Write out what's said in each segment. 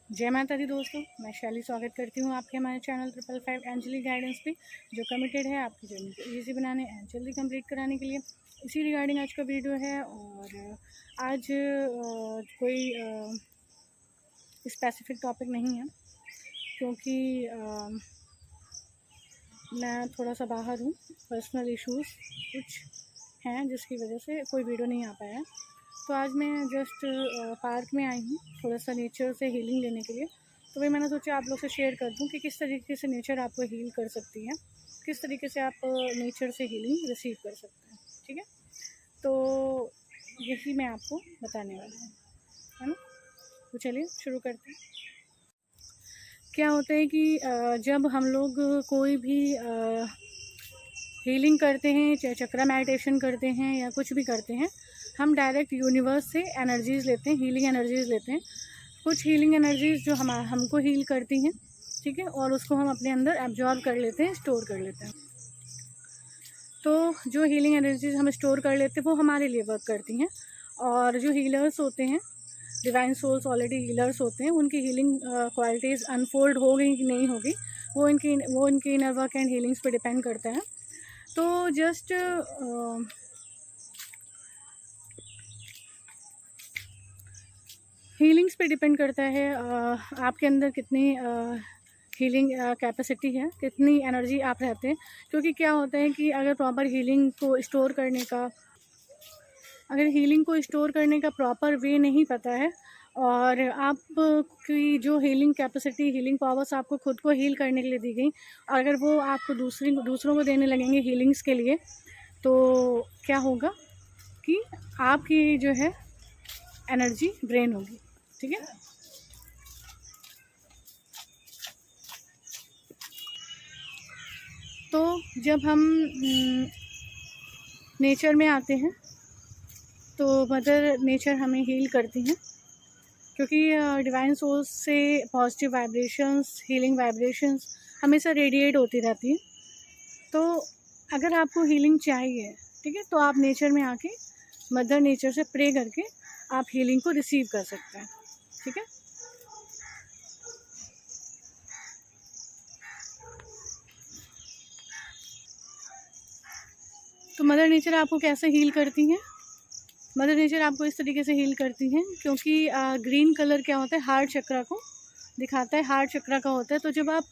जय माता दी दोस्तों, मैं शैली स्वागत करती हूँ आपके हमारे चैनल 555 एंजली गाइडेंस पे, जो कमिटेड है आपकी जर्नी को ईजी बनाने एंड जल्दी कंप्लीट कराने के लिए। इसी रिगार्डिंग आज का वीडियो है। और आज कोई स्पेसिफिक टॉपिक नहीं है, क्योंकि मैं थोड़ा सा बाहर हूँ, पर्सनल इश्यूज़ कुछ हैं जिसकी वजह से कोई वीडियो नहीं आ पाया। तो आज मैं जस्ट पार्क में आई हूँ थोड़ा सा नेचर से हीलिंग लेने के लिए। तो वही मैंने सोचा आप लोग से शेयर कर दूँ कि किस तरीके से नेचर आपको हील कर सकती है, किस तरीके से आप नेचर से हीलिंग रिसीव कर सकते हैं। ठीक है, तो यही मैं आपको बताने वाली हूँ, है ना। तो चलिए शुरू करते हैं। क्या होता है कि जब हम लोग कोई भी हीलिंग करते हैं, चाहे चक्रा मेडिटेशन करते हैं या कुछ भी करते हैं, हम डायरेक्ट यूनिवर्स से एनर्जीज़ लेते हैं, हीलिंग एनर्जीज़ लेते हैं। कुछ हीलिंग एनर्जीज़ जो हमको हील करती हैं, ठीक है, और उसको हम अपने अंदर एब्जॉर्ब कर लेते हैं, स्टोर कर लेते हैं। तो जो हीलिंग एनर्जीज़ हम स्टोर कर लेते हैं वो हमारे लिए वर्क करती हैं। और जो हीलर्स होते हैं, डिवाइन सोल्स ऑलरेडी हीलर्स होते हैं, उनकी हीलिंग क्वालिटीज़ अनफोल्ड हो गई कि नहीं होगी, वो इनकी इनर वर्क एंड हीलिंग्स पे डिपेंड करता है। तो जस्ट हीलिंग्स पे डिपेंड करता है आपके अंदर कितनी हीलिंग कैपेसिटी है, कितनी एनर्जी आप रहते हैं। क्योंकि क्या होता है कि अगर प्रॉपर हीलिंग को स्टोर करने का प्रॉपर वे नहीं पता है, और आपकी जो हीलिंग कैपेसिटी, हीलिंग पावर्स आपको खुद को हील करने के लिए दी गई, अगर वो आपको दूसरों को देने लगेंगे हीलिंग्स के लिए, तो क्या होगा कि आपकी जो है एनर्जी ड्रेन होगी। ठीक है, तो जब हम नेचर में आते हैं तो मदर नेचर हमें हील करती हैं, क्योंकि डिवाइन सोर्स से पॉजिटिव वाइब्रेशंस, हीलिंग वाइब्रेशंस हमेशा रेडिएट होती रहती हैं। तो अगर आपको हीलिंग चाहिए, ठीक है, तो आप नेचर में आके मदर नेचर से प्रे करके आप हीलिंग को रिसीव कर सकते हैं। ठीक है, तो मदर नेचर आपको कैसे हील करती हैं? मदर नेचर आपको इस तरीके से हील करती हैं, क्योंकि ग्रीन कलर क्या होता है, हार्ट चक्रा को दिखाता है, हार्ट चक्रा का होता है। तो जब आप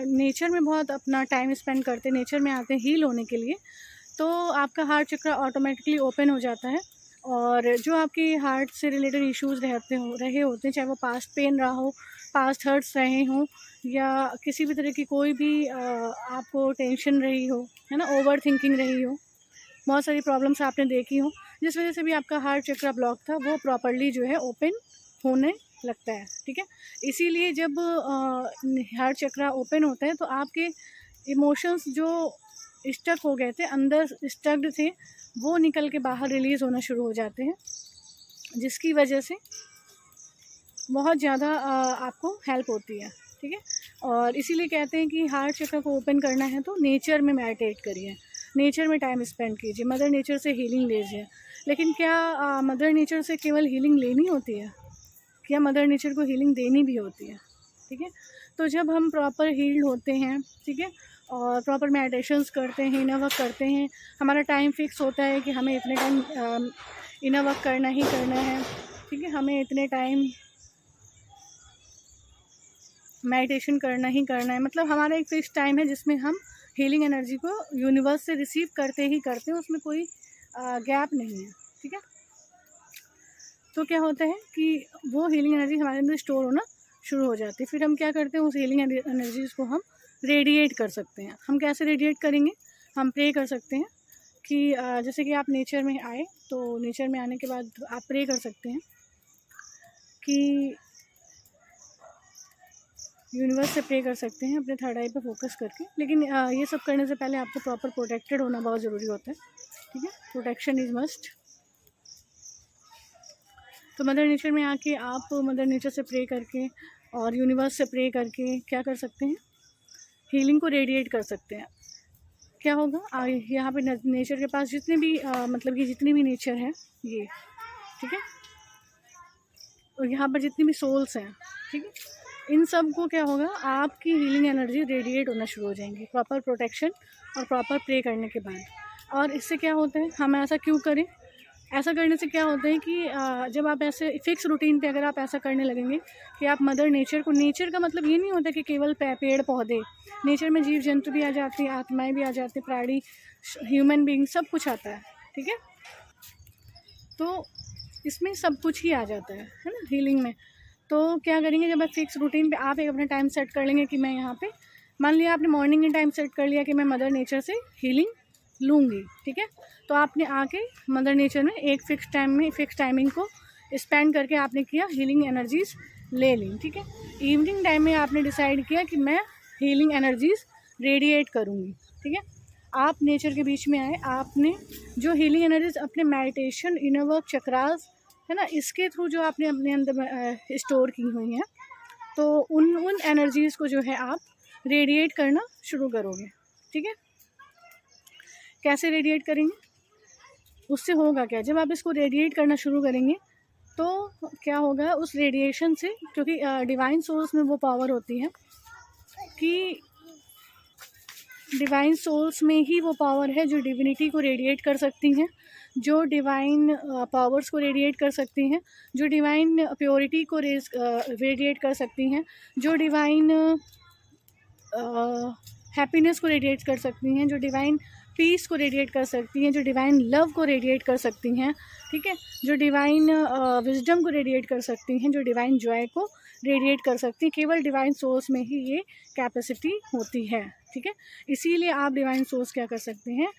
नेचर में बहुत अपना टाइम स्पेंड करते हैं, नेचर में आते हैं हील होने के लिए, तो आपका हार्ट चक्रा ऑटोमेटिकली ओपन हो जाता है। और जो आपके हार्ट से रिलेटेड इश्यूज़ रहे होते हैं, चाहे वो पास्ट पेन रहा हो, पास्ट हर्ट्स रहे हों, या किसी भी तरह की कोई भी आपको टेंशन रही हो, है ना, ओवर थिंकिंग रही हो, बहुत सारी प्रॉब्लम्स आपने देखी हो, जिस वजह से भी आपका हार्ट चक्रा ब्लॉक था, वो प्रॉपर्ली जो है ओपन होने लगता है। ठीक है, इसीलिए जब हार्ट चक्रा ओपन होता है तो आपके इमोशंस जो स्टक हो गए थे, अंदर स्टक्ड थे, वो निकल के बाहर रिलीज़ होना शुरू हो जाते हैं, जिसकी वजह से बहुत ज़्यादा आपको हेल्प होती है। ठीक है, और इसीलिए कहते हैं कि हार्ट चक्र को ओपन करना है तो नेचर में मेडिटेट करिए, नेचर में टाइम स्पेंड कीजिए, मदर नेचर से हीलिंग लीजिए। लेकिन क्या मदर नेचर से केवल हीलिंग लेनी होती है? क्या मदर नेचर को हीलिंग देनी भी होती है? ठीक है, तो जब हम प्रॉपर हील्ड होते हैं, ठीक है, और प्रॉपर मेडिटेशंस करते हैं, इनर वर्क करते हैं, हमारा टाइम फिक्स होता है कि हमें इतने टाइम इनर वर्क करना ही करना है, ठीक है, हमें इतने टाइम मेडिटेशन करना ही करना है। मतलब हमारा एक फिक्स टाइम है जिसमें हम हीलिंग एनर्जी को यूनिवर्स से रिसीव करते ही करते हैं, उसमें कोई गैप नहीं है। ठीक है, तो क्या होता है कि वो हीलिंग एनर्जी हमारे अंदर स्टोर होना शुरू हो जाती है। फिर हम क्या करते हैं, उस हीलिंग एनर्जीज़ को हम रेडिएट कर सकते हैं। हम कैसे रेडिएट करेंगे? हम प्रे कर सकते हैं कि जैसे कि आप नेचर में आए, तो नेचर में आने के बाद आप प्रे कर सकते हैं कि यूनिवर्स से प्रे कर सकते हैं अपने थर्ड आई पे फोकस करके। लेकिन ये सब करने से पहले आपको प्रॉपर प्रोटेक्टेड होना बहुत ज़रूरी होता है। ठीक है, प्रोटेक्शन इज़ मस्ट। तो मदर नेचर में आके आप मदर नेचर से प्रे करके और यूनिवर्स से प्रे करके क्या कर सकते हैं, हीलिंग को रेडिएट कर सकते हैं। क्या होगा, यहाँ पे नेचर के पास जितने भी मतलब कि जितनी भी नेचर है ये, ठीक है, और यहाँ पर जितनी भी सोल्स हैं, ठीक है। इन सब को क्या होगा, आपकी हीलिंग एनर्जी रेडिएट होना शुरू हो जाएंगी प्रॉपर प्रोटेक्शन और प्रॉपर प्रे करने के बाद। और इससे क्या होता है, हम ऐसा क्यों करें, ऐसा करने से क्या होता है कि जब आप ऐसे फिक्स रूटीन पे अगर आप ऐसा करने लगेंगे कि आप मदर नेचर को, नेचर का मतलब ये नहीं होता कि केवल पेड़ पौधे, नेचर में जीव जंतु भी आ जाते हैं, आत्माएं भी आ जाती हैं, प्राणी, ह्यूमन बीइंग, सब कुछ आता है, ठीक है। तो इसमें सब कुछ ही आ जाता है ना हीलिंग में। तो क्या करेंगे, जब आप फिक्स रूटीन पे आप एक अपना टाइम सेट कर लेंगे कि मैं यहाँ पे, मान लिया आपने मॉर्निंग में टाइम सेट कर लिया कि मैं मदर नेचर से हीलिंग लूँगी, ठीक है। तो आपने आके मदर नेचर में एक फ़िक्स टाइम में, फ़िक्स टाइमिंग को स्पेंड करके आपने किया, हीलिंग एनर्जीज़ ले ली, ठीक है। इवनिंग टाइम में आपने डिसाइड किया कि मैं हीलिंग एनर्जीज़ रेडिएट करूँगी, ठीक है। आप नेचर के बीच में आए, आपने जो हीलिंग एनर्जीज अपने मेडिटेशन, इनर वर्क, चक्रास है ना, इसके थ्रू जो आपने अपने अंदर स्टोर की हुई हैं, तो उन एनर्जीज़ को जो है आप रेडिएट करना शुरू करोगे, ठीक है। कैसे रेडिएट करेंगे, उससे होगा क्या, जब आप इसको रेडिएट करना शुरू करेंगे तो क्या होगा, उस रेडिएशन से, क्योंकि डिवाइन सोर्स में वो पावर होती है कि डिवाइन सोल्स में ही वो पावर है जो डिविनिटी को रेडिएट कर सकती हैं, जो डिवाइन पावर्स को रेडिएट कर सकती हैं, जो डिवाइन प्योरिटी को रेडिएट कर सकती हैं, जो डिवाइन हैप्पीनेस को रेडिएट कर सकती हैं, जो डिवाइन पीस को रेडिएट कर सकती हैं, जो डिवाइन लव को रेडिएट कर सकती हैं, ठीक है, जो डिवाइन विजडम को रेडिएट कर सकती हैं, जो डिवाइन जॉय को रेडिएट कर सकती हैं। केवल डिवाइन सोर्स में ही ये कैपेसिटी होती है, ठीक है। इसीलिए आप डिवाइन सोर्स क्या कर सकते हैं,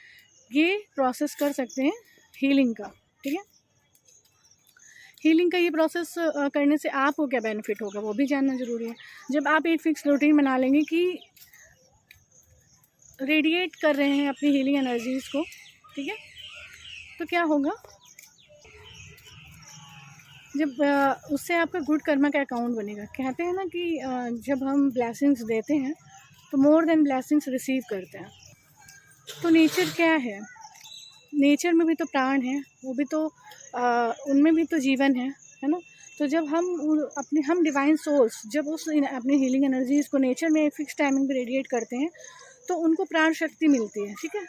ये प्रोसेस कर सकते हैं हीलिंग का, ठीक है। हीलिंग का ये प्रोसेस करने से आपको क्या बेनिफिट होगा वो भी जानना ज़रूरी है। जब आप एक फिक्स रूटीन बना लेंगे कि रेडिएट कर रहे हैं अपनी हीलिंग एनर्जीज़ को, ठीक है, तो क्या होगा, जब उससे आपका गुड कर्मा का अकाउंट बनेगा। कहते हैं ना कि जब हम ब्लेसिंग्स देते हैं तो मोर देन ब्लेसिंग्स रिसीव करते हैं। तो नेचर क्या है, नेचर में भी तो प्राण है, वो भी तो उनमें भी तो जीवन है ना। तो जब हम डिवाइन सोल्स जब उस अपनी हीलिंग एनर्जीज़ को नेचर में एक फिक्स टाइमिंग पे रेडिएट करते हैं तो उनको प्राण शक्ति मिलती है, ठीक है।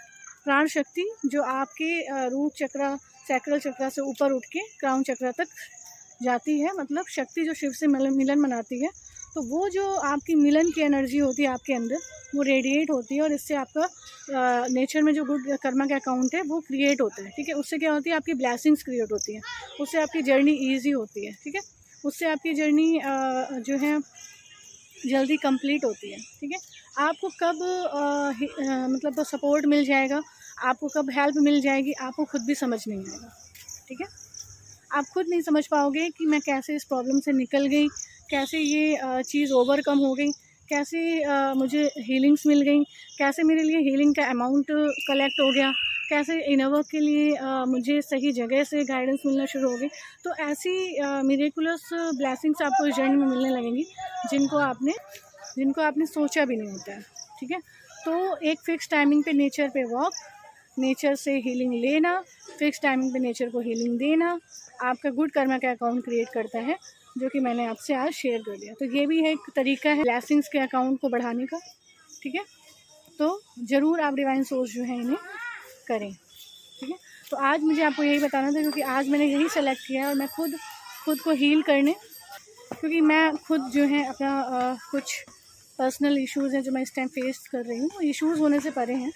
प्राण शक्ति जो आपके रूट चक्रा, सैक्रल चक्रा से ऊपर उठ के क्राउन चक्रा तक जाती है, मतलब शक्ति जो शिव से मिलन मनाती है, तो वो जो आपकी मिलन की एनर्जी होती है आपके अंदर, वो रेडिएट होती है और इससे आपका नेचर में जो गुड कर्मा का अकाउंट है वो क्रिएट होता है, ठीक है। उससे क्या होती है, आपकी ब्लेसिंग्स क्रिएट होती हैं, उससे आपकी जर्नी ईजी होती है, ठीक है। उससे आपकी जर्नी जो है जल्दी कंप्लीट होती है, ठीक है। आपको कब मतलब सपोर्ट मिल जाएगा, आपको कब हेल्प मिल जाएगी, आपको खुद भी समझ नहीं आएगा, ठीक है। आप खुद नहीं समझ पाओगे कि मैं कैसे इस प्रॉब्लम से निकल गई, कैसे ये चीज़ ओवरकम हो गई, कैसे मुझे हीलिंग्स मिल गई, कैसे मेरे लिए हीलिंग का अमाउंट कलेक्ट हो गया, कैसे इनर वर्क के लिए मुझे सही जगह से गाइडेंस मिलना शुरू हो गई। तो ऐसी मिरेकुलस ब्लेसिंग्स आपको इस जर्नी में मिलने लगेंगी जिनको आपने सोचा भी नहीं होता है, ठीक है। तो एक फ़िक्स टाइमिंग पे नेचर पे वॉक, नेचर से हीलिंग लेना, फिक्स टाइमिंग पे नेचर को हीलिंग देना, आपका गुड कर्मा का अकाउंट क्रिएट करता है, जो कि मैंने आपसे आज शेयर कर दिया। तो ये भी है एक तरीका है ब्लेसिंग्स के अकाउंट को बढ़ाने का, ठीक है। तो ज़रूर आप डिवाइन सोर्स जो है इन्हें करें, ठीक है। तो आज मुझे आपको यही बताना था, क्योंकि आज मैंने यही सेलेक्ट किया है और मैं खुद को हील करने, क्योंकि मैं खुद जो है अपना कुछ पर्सनल इश्यूज़ हैं जो मैं इस टाइम फेस कर रही हूँ, इश्यूज़ होने से परे हैं,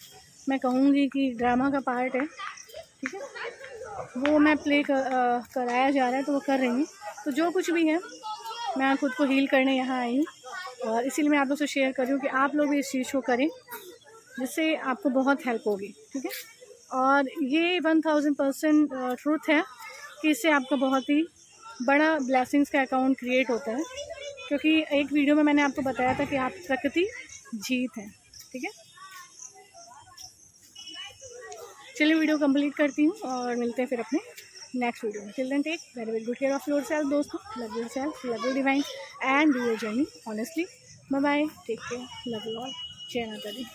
मैं कहूँगी कि ड्रामा का पार्ट है, ठीक है। वो मैं प्ले कराया जा रहा है तो वो कर रही हूँ। तो जो कुछ भी है मैं खुद को हील करने यहाँ आई हूँ, और इसीलिए मैं आप लोग से शेयर कर रही हूँ कि आप लोग भी इस चीज़ को करें, जिससे आपको बहुत हेल्प होगी, ठीक है। और ये 1000% ट्रूथ है कि इससे आपका बहुत ही बड़ा ब्लेसिंग्स का अकाउंट क्रिएट होता है, क्योंकि एक वीडियो में मैंने आपको बताया था कि आप प्रकृति जीत हैं, ठीक है। चलिए वीडियो कंप्लीट करती हूँ और मिलते हैं फिर अपने नेक्स्ट वीडियो में। Till then take very very good care of yourself दोस्तों। Love yourself, love your divine and do your journey honestly. Bye bye, take care, love you all, जय माता दी।